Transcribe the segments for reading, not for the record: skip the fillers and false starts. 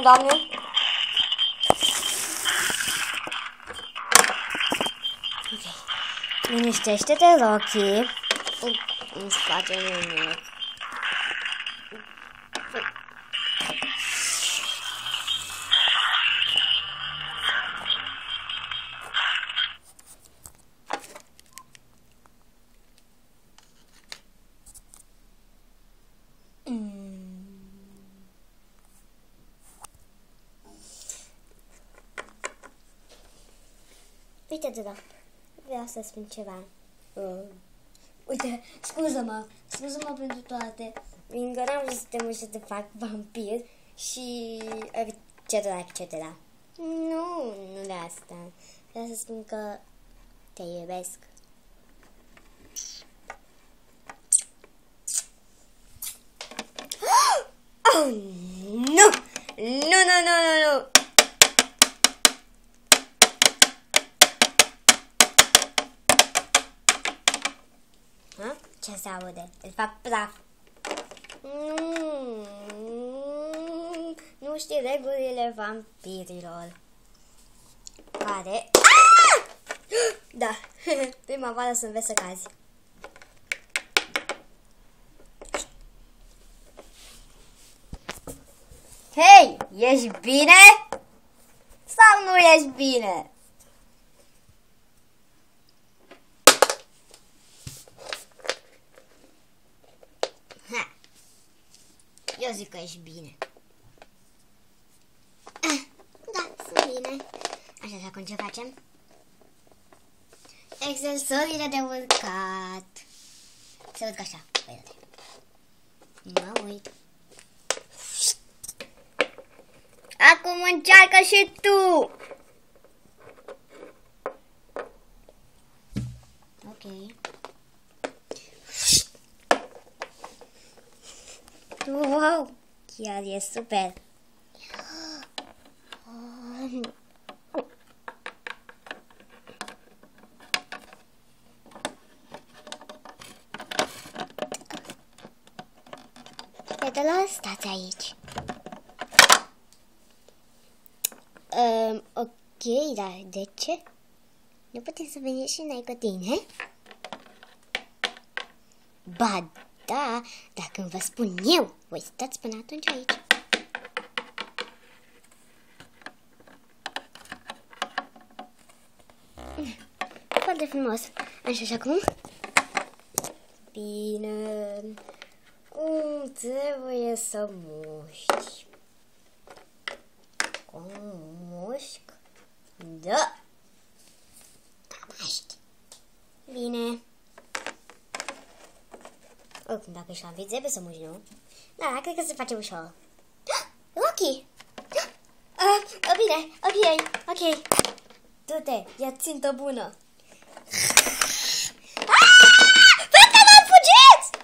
Doamne. Ok. Liniștește-te, Rocky. În spatele meu. Uite, da. Vreau să spun ceva. Uite, scuză-mă pentru toate. Încă n-am vrut să te mă să te fac vampir și etc. Nu de asta. Vreau să spun că te iubesc. Oh, nu! Nu! Ce se aude? De fapt, praf. Nu știi regulile vampirilor. Care? Da, prima oară să înveți să cazi. Hei, ești bine? Sau nu ești bine? Eu zic că ești bine. Da, sunt bine. Așa, și acum ce facem? Exersorile de urcat. Se urcă așa. Uite. Mă uit. Acum încearcă și tu. Ok. Wow, chiar e super. Fetelor, stați aici. Ok, dar de ce? Nu putem să venim și noi cu tine? Ba da, dacă vă spun eu, voi stați până atunci aici. Foarte frumos. Așa și acum? Bine. Trebuie să muști. Cum mușc? Da. Muști. Bine. Oricum, dacă ești vampir, trebuie să muști, nu? Da, cred că se face ușor. Rocky! Bine, ok. Du-te, ia țintă bună. Fetelor, fugiți!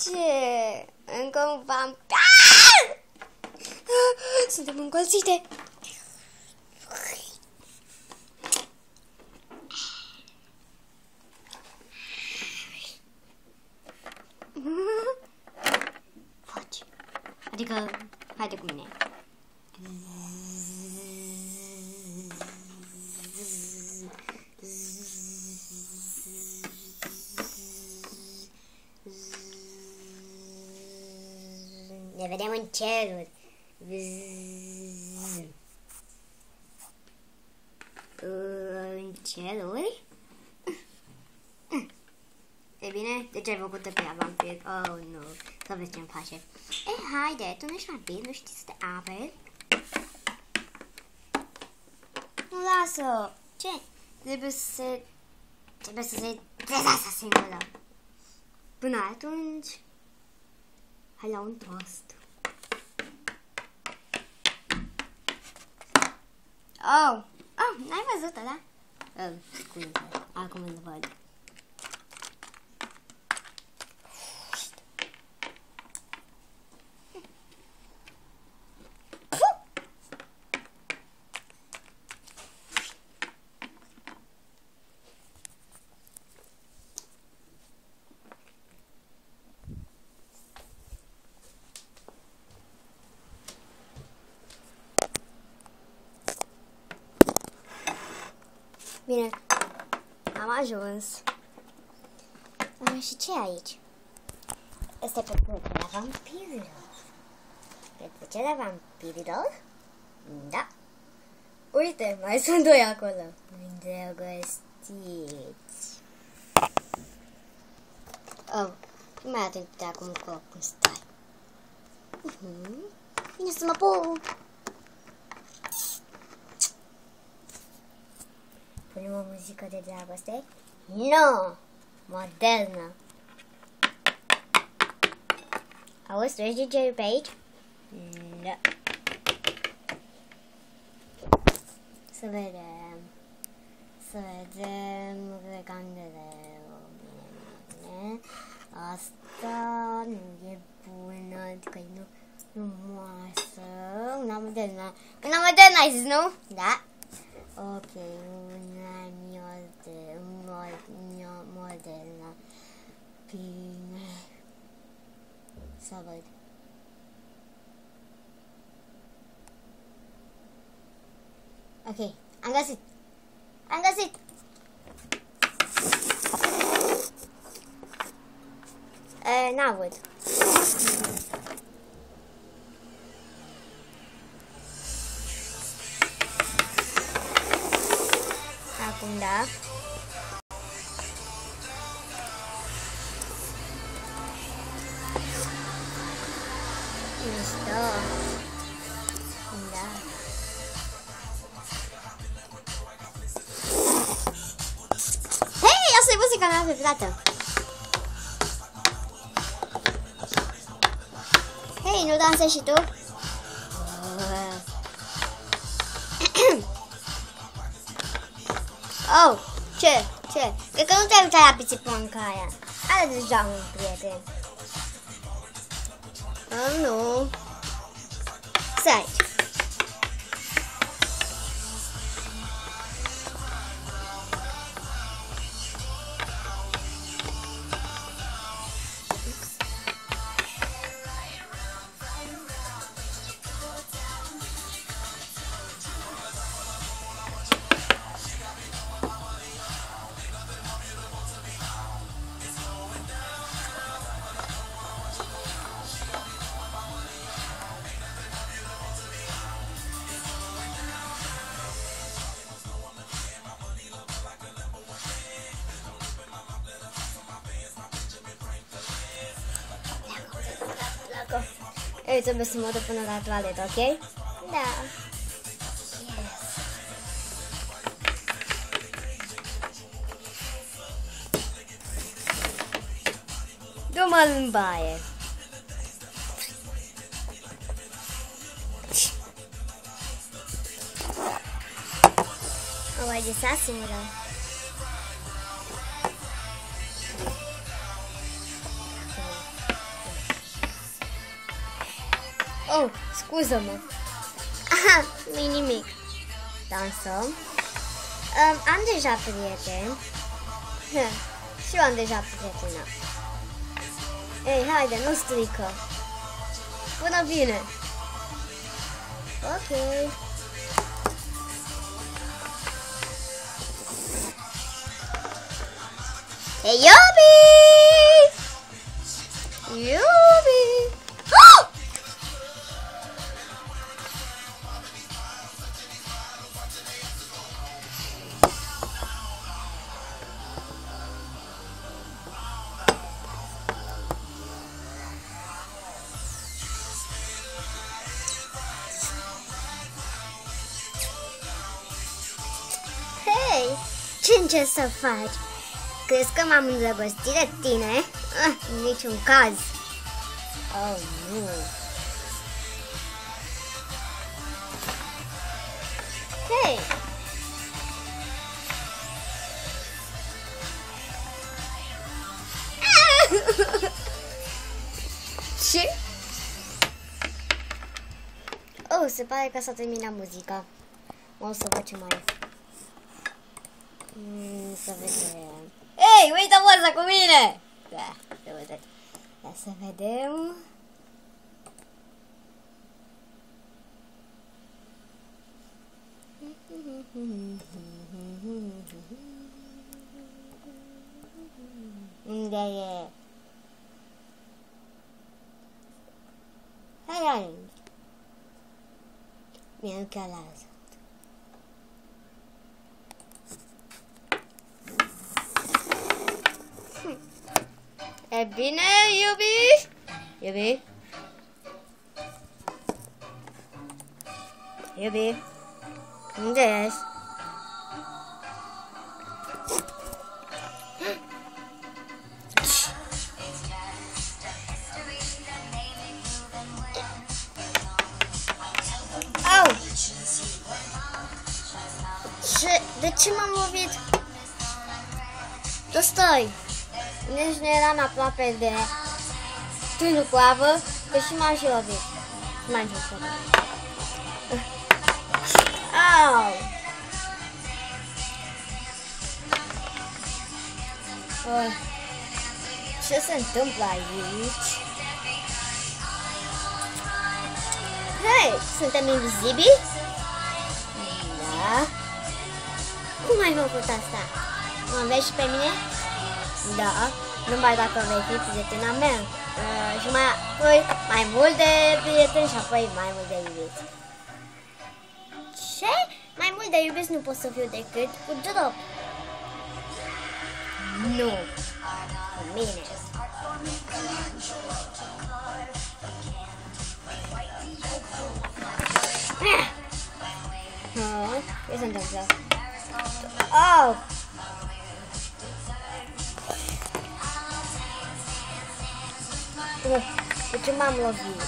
Ce? Încă un vampir? Suntem încolțite. Faci. Adică, haide cu mine. Ne vedem în ceruri. În ceruri? E bine, de ce ai făcut-o pe ea vampir? Oh, nu. Să vezi ce-mi face. Haide, tu nu ești vampir, nu știi să te aperi? Nu, lasă. Ce? Trebuie să se trezească singură. Până atunci, hai la un toast. Oh! Oh, n-ai văzut-o, da? Scuze, acum îl văd. Bine, am ajuns. Și ce e aici? Este petrecerea vampirilor. Petrecerea vampirilor? Da. Uite, mai sunt doi acolo. Îndrăgostiți. Oh, nu mai atent de acum cum stai. Vine să mă pup. Punem o muzică de dragoste? Nu! Modernă! Auzi, tu ești DJ pe aici? Da. Să vedem. Să vedem recandele. Bine. Asta nu e bună, adică e frumoasă. Una modernă. Una modernă ai zis, nu? Da. Ok, una modernă. Bine. Să văd. Ok, am găsit. Am găsit. N-aud. Acum da. Mișto. Da. Hei, asta e muzica mea preferată. Hei, nu dansezi și tu? Oh, ce? Cred că nu te-ai uitat la pițiponca aia. Are deja un prieten. Oh, nu. Stai aici. Eu trebuie să mă duc până la toaletă, ok? Da. Yes. Du-mă în baie. O mai găsea singură. Oh, scuză-mă. Aha, nu-i nimic. Dansăm. Am deja prieten. Și eu am deja prietena. Ei, haide, nu strică. Până bine. Ok. Hey, Iubi! Iubi! Oh! Hei, ce încerci să faci? Crezi că m-am îndrăgostit de tine? În niciun caz. Oh, nu. Hei, Oh, se pare că s-a terminat muzica. O să văd ce mai e. Să vedem. Ei, uită-mă asta cu mine! Da, să vedem. Ia să vedem. Unde e? Hai, mie nu chiar lasă. E bine, iubi? Iubi? Iubi? Unde ești? Au! De ce m-am lovit? Tu stai! Nici nu eram aproape de tânul cu apă, că și m-am și lovit. M-am și lovit. Au! Ce se întâmplă aici? Hei, suntem invizibili? Da. Cum ai făcut asta? Mă vezi și pe mine? Da. Numai dacă vei fi prietena mea. Și mai mult de prieteni și apoi mai mult de iubiți. Ce? Mai mult de iubiți nu pot să fiu decât cu Drop. Nu. Cu mine. Ce se întâmplă? Oh! De ce m-am lovit?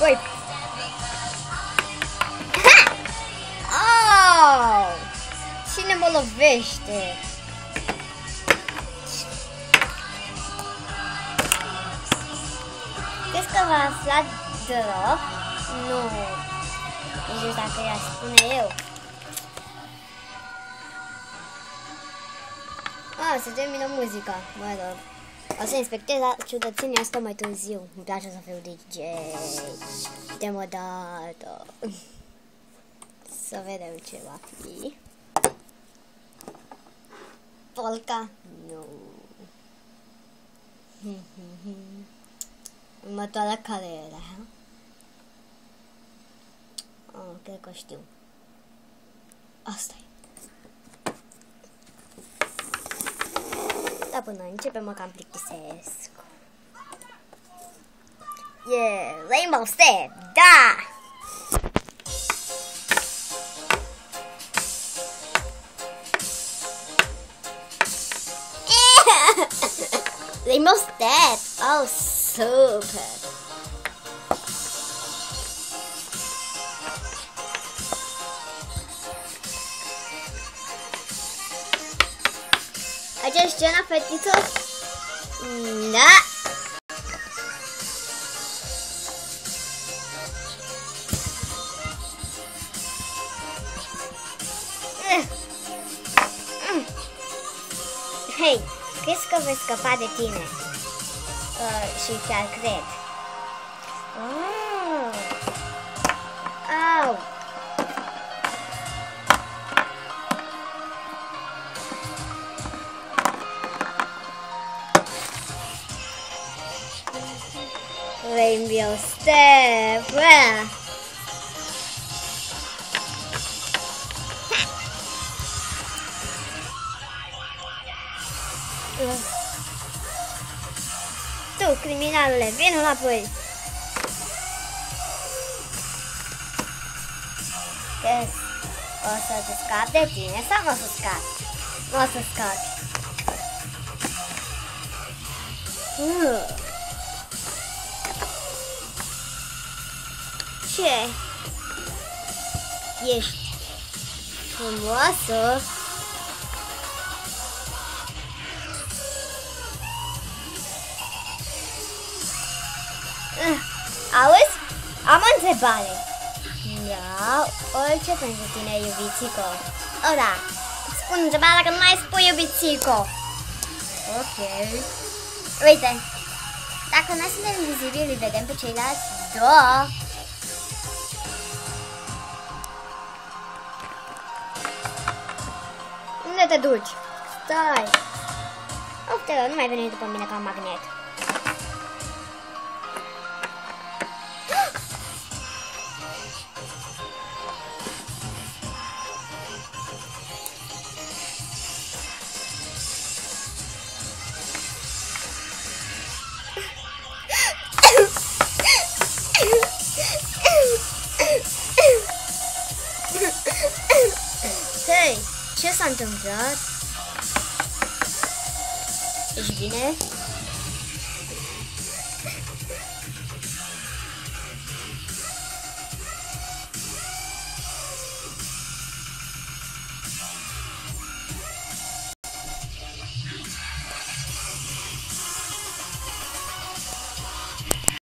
Oi! Oh! Cine mă lovește? Crezi că v-a aflat Drop? Nu. Nici dacă i-aș spune eu. Se termină muzica. Mă rog. O să inspectez ciudățenia asta mai târziu. Îmi place să fiu DJ. De modată. Să vedem ce va fi. Polka? Nu. Următoarea care era? Cred că știu. Asta-i. Dar până începem mă cam plictisesc. Rainbow Step! Da! Rainbow Step! Oh, super! Aici scena, fetiță? Da! Hei, crezi că vei scăpa de tine? Și chiar cred. Au! Rainbow Step! Tu, criminalule, vino înapoi! O să te scapi de tine sau nu o să scapi? Nu o să scapi. Ce? Ești frumoasă? Auzi? Am o întrebare. Da, orice pentru tine, iubițico. O, da. Spun întrebarea dacă nu mai spui iubițico. Ok. Uite. Dacă noi suntem invizibili, îi vedem pe ceilalți? Da. Unde te duci? Stai. Uite, nu mai veni după mine ca un magnet. Hei, ce s-a întâmplat? Ești bine?